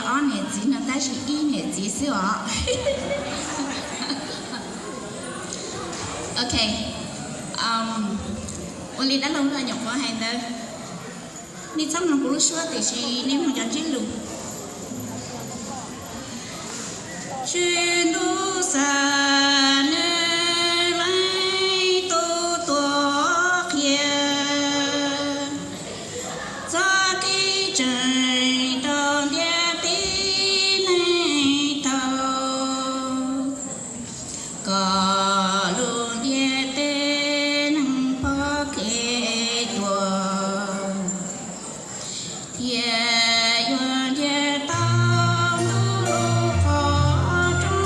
二年级呢，但是一年级是吧？OK，我哋đã lâu rồi nhập vào hàng đó. Đi xong nó cũng xưa thì chỉ nếu mà chọn chiến lược. Chuyên đu xa nơi lại tô tổ kia. Gió kỳ trời đón đẹp tí này tàu. Có luôn đẹp tên nâng phó kê chùa. Yeah, you're yeah, tao đủ khó trông.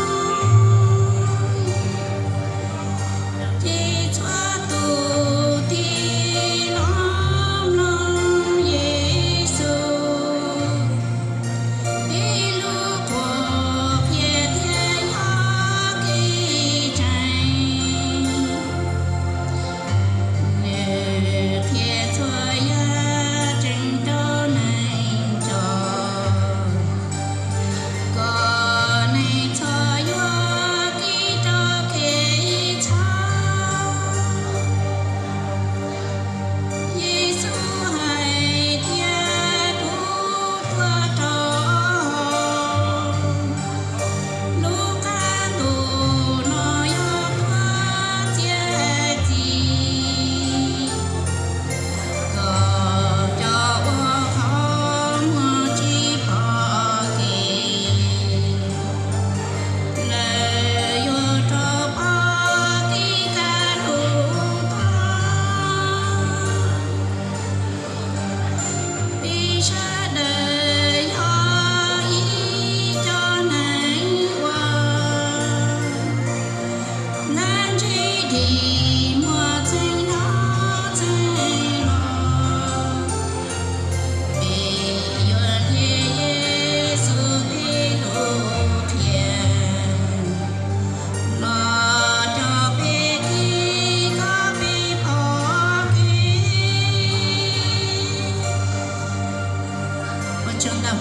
Thì cho tù thì lõm lòng Giê-xu. Đi lưu cuộc về thiên hóa kỳ tranh. Nếu thiên chúa ya trình đâu này cho. Có này cho ya kỳ cho kỳ cha. Giê-xu hãy thiên cứu thua trò. Lúc ca tù nó ya thua chia chi. Có cho ô khó mua chi bỏ kỳ. Lời yo cho bỏ kỳ ca lũ ta. Vì cha đời họ ý cho nánh qua. Nan chi thì mua tranh nó tranh lo. Vì yuan thế Giê-xu đi lũ thiên. Lo cho bê kỳ có bê bỏ kỳ. Con chồng đâu?